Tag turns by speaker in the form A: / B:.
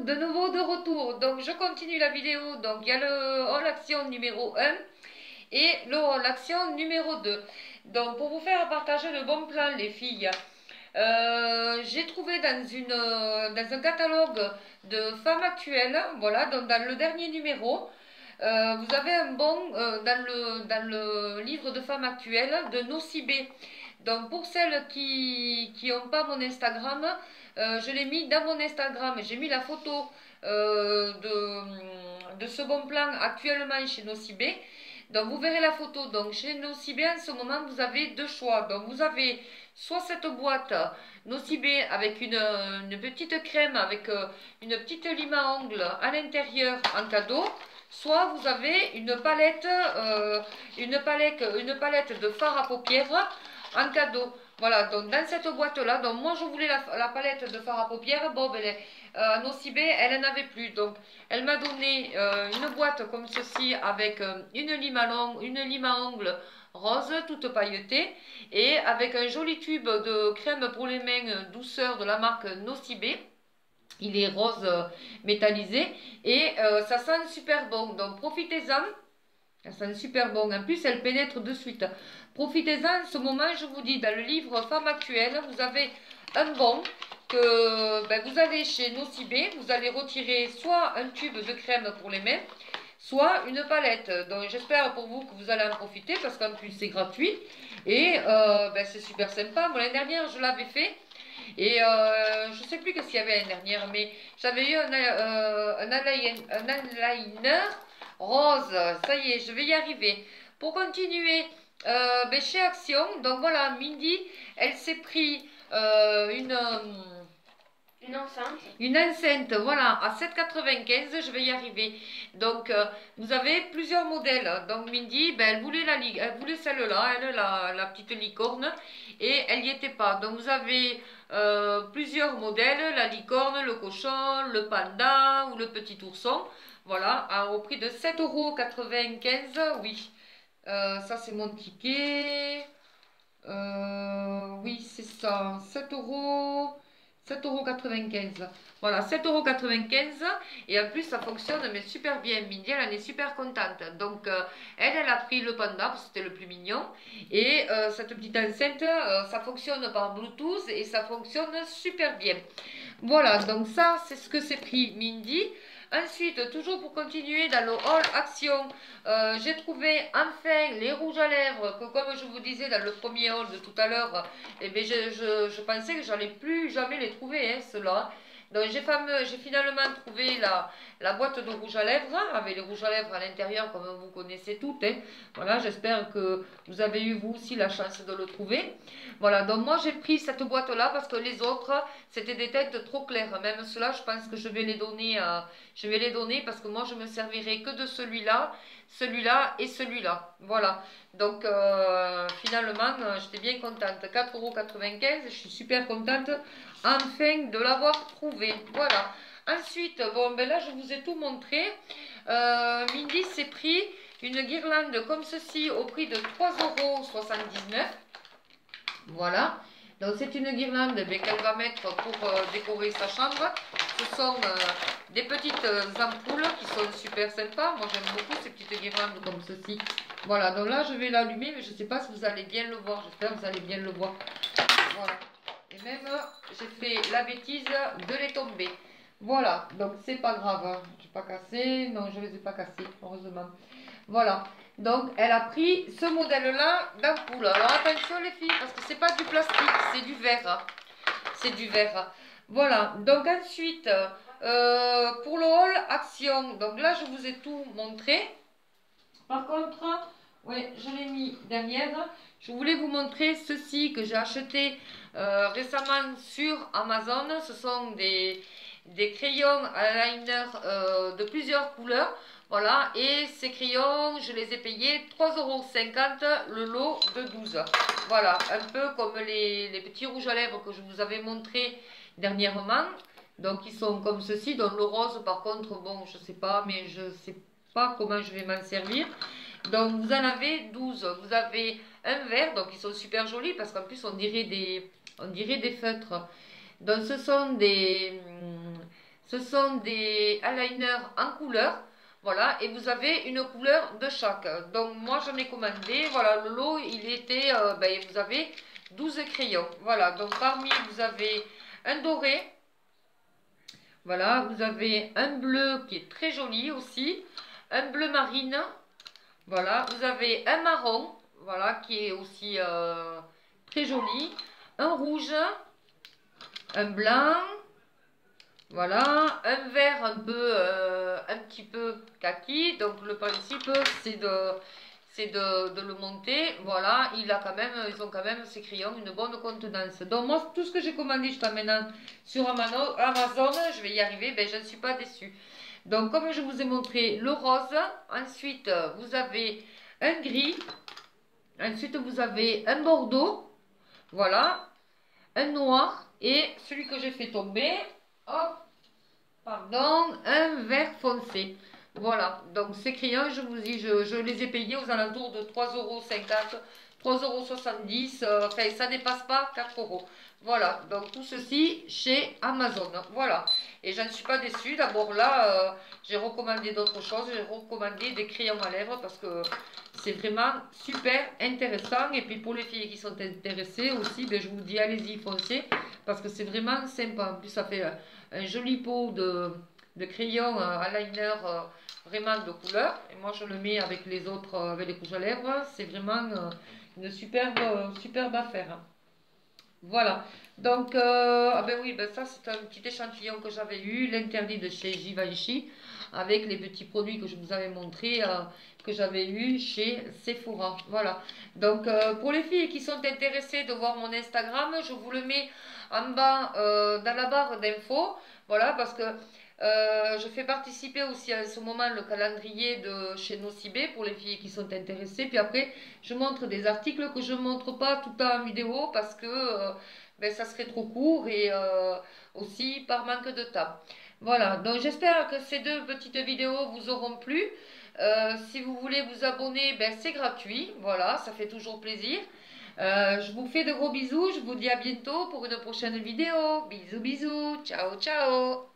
A: de nouveau de retour. Donc je continue la vidéo. Donc il y a le haul action numéro 1 et le haul action numéro 2. Donc pour vous faire partager le bon plan les filles, j'ai trouvé dans un catalogue de femmes actuelles, voilà, donc dans le dernier numéro, vous avez un bon dans le livre de femmes actuelles de Nocibé. Donc pour celles qui n'ont pas mon Instagram, je l'ai mis dans mon Instagram. J'ai mis la photo de ce bon plan actuellement chez Nocibé. Donc vous verrez la photo. Donc chez Nocibé en ce moment vous avez deux choix. Donc vous avez soit cette boîte Nocibé avec une petite crème avec une petite lime à ongles à l'intérieur en cadeau. Soit vous avez une palette de fard à paupières en cadeau. Voilà, donc dans cette boîte-là, donc moi je voulais la palette de fard à paupières. Bon, ben, Nocibé, elle n'en avait plus. Donc elle m'a donné une boîte comme ceci avec une lime à ongles rose, toute pailletée, et avec un joli tube de crème pour les mains douceur de la marque Nocibé. Il est rose métallisé et ça sent super bon. Donc profitez-en. Ça sent super bon. En plus, elle pénètre de suite. Profitez-en. En ce moment, je vous dis, dans le livre Femmes Actuelles, vous avez un bon que ben, vous allez chez Nocibé. Vous allez retirer soit un tube de crème pour les mains, soit une palette. Donc j'espère pour vous que vous allez en profiter parce qu'en plus, c'est gratuit. Et ben, c'est super sympa. Bon, l'année dernière, je l'avais fait. Et je ne sais plus qu'est-ce qu'il y avait l'année dernière, mais j'avais eu un eyeliner rose. Ça y est, je vais y arriver. Pour continuer, ben chez Action, donc voilà, Mindy, elle s'est pris une enceinte, voilà, à 7,95, je vais y arriver. Donc, vous avez plusieurs modèles. Donc, Mindy, ben, elle voulait celle-là, elle, la petite licorne, et elle n'y était pas. Donc, vous avez plusieurs modèles, la licorne, le cochon, le panda ou le petit ourson. Voilà, au prix de 7,95 €, oui. Ça, c'est mon ticket. Oui, c'est ça, 7,95 €. Voilà, 7,95 € et en plus ça fonctionne mais super bien. Mindy elle en est super contente. Donc elle a pris le panda parce que c'était le plus mignon. Et cette petite enceinte, ça fonctionne par Bluetooth et ça fonctionne super bien. Voilà, donc ça c'est ce que c'est pris Mindy. Ensuite, toujours pour continuer dans le haul action, j'ai trouvé enfin les rouges à lèvres que comme je vous disais dans le premier haul de tout à l'heure, eh bien, je pensais que j'allais plus jamais les trouver, hein, ceux-là. Donc j'ai finalement trouvé la boîte de rouge à lèvres, hein, avec les rouges à lèvres à l'intérieur comme vous connaissez toutes. Hein. Voilà, j'espère que vous avez eu vous aussi la chance de le trouver. Voilà, donc moi j'ai pris cette boîte-là parce que les autres, c'était des teintes trop claires. Même ceux-là, je pense que je vais les donner parce que moi je me servirai que de celui-là et celui-là. Voilà, donc finalement j'étais bien contente. 4,95 €, je suis super contente enfin de l'avoir trouvé. Voilà. Ensuite, bon ben là je vous ai tout montré. Mindy s'est pris une guirlande comme ceci au prix de 3,79 €. Voilà. Donc c'est une guirlande qu'elle va mettre pour décorer sa chambre. Ce sont des petites ampoules qui sont super sympas. Moi j'aime beaucoup ces petites guirlandes comme ceci. Voilà, donc là je vais l'allumer mais je ne sais pas si vous allez bien le voir. J'espère que vous allez bien le voir. Voilà. Et même j'ai fait la bêtise de les tomber. Voilà, donc c'est pas grave. Hein. Je n'ai pas cassé. Non, je ne les ai pas cassés, heureusement. Voilà. Donc, elle a pris ce modèle-là d'ampoule. Alors, attention les filles, parce que c'est pas du plastique, c'est du verre. C'est du verre. Voilà. Donc, ensuite, pour le haul action, donc là, je vous ai tout montré. Par contre, oui, je l'ai mis derrière. Je voulais vous montrer ceci que j'ai acheté récemment sur Amazon. Ce sont des crayons eyeliner de plusieurs couleurs. Voilà, et ces crayons, je les ai payés 3,50 € le lot de 12. Voilà, un peu comme les petits rouges à lèvres que je vous avais montré dernièrement. Donc, ils sont comme ceci. Donc, le rose, par contre, bon, je sais pas, mais je sais pas comment je vais m'en servir. Donc, vous en avez 12. Vous avez un vert, donc ils sont super jolis parce qu'en plus, on dirait des feutres. Donc, ce sont Ce sont des eyeliners en couleur. Voilà, et vous avez une couleur de chaque. Donc moi j'en ai commandé, voilà, le lot il était, vous avez 12 crayons. Voilà, donc parmi vous avez un doré, voilà, vous avez un bleu qui est très joli aussi, un bleu marine, voilà, vous avez un marron, voilà, qui est aussi très joli, un rouge, un blanc, voilà, un vert un petit peu kaki. Donc le principe c'est de le monter. Voilà, ils ont quand même ces crayons une bonne contenance. Donc moi tout ce que j'ai commandé jusqu'à maintenant sur Amazon, je vais y arriver, ben je ne suis pas déçue. Donc comme je vous ai montré le rose, ensuite vous avez un gris, ensuite vous avez un bordeaux, voilà, un noir et celui que j'ai fait tomber, hop, pardon, un vert foncé. Voilà, donc ces crayons, je vous dis, je les ai payés aux alentours de 3,50 €, 3,70 €, enfin ça dépasse pas 4 euros. Voilà, donc tout ceci chez Amazon. Voilà, et je ne suis pas déçue. D'abord là, j'ai recommandé d'autres choses, j'ai recommandé des crayons à lèvres parce que c'est vraiment super intéressant. Et puis pour les filles qui sont intéressées aussi, ben, je vous dis allez-y, foncez parce que c'est vraiment sympa. En plus, ça fait un joli pot de crayon eyeliner vraiment de couleur. Et moi, je le mets avec les autres, avec les rouges à lèvres. C'est vraiment une superbe affaire. Voilà. Donc, ah ben oui, ben ça, c'est un petit échantillon que j'avais eu, l'interdit de chez Givenchy, avec les petits produits que je vous avais montrés, que j'avais eu chez Sephora. Voilà. Donc, pour les filles qui sont intéressées de voir mon Instagram, je vous le mets en bas dans la barre d'infos. Voilà, parce que je fais participer aussi à ce moment le calendrier de chez Nocibé pour les filles qui sont intéressées. Puis après, je montre des articles que je ne montre pas tout en vidéo parce que ça serait trop court et aussi par manque de temps. Voilà, donc j'espère que ces deux petites vidéos vous auront plu. Si vous voulez vous abonner, c'est gratuit. Voilà, ça fait toujours plaisir. Je vous fais de gros bisous. Je vous dis à bientôt pour une prochaine vidéo. Bisous, bisous. Ciao, ciao.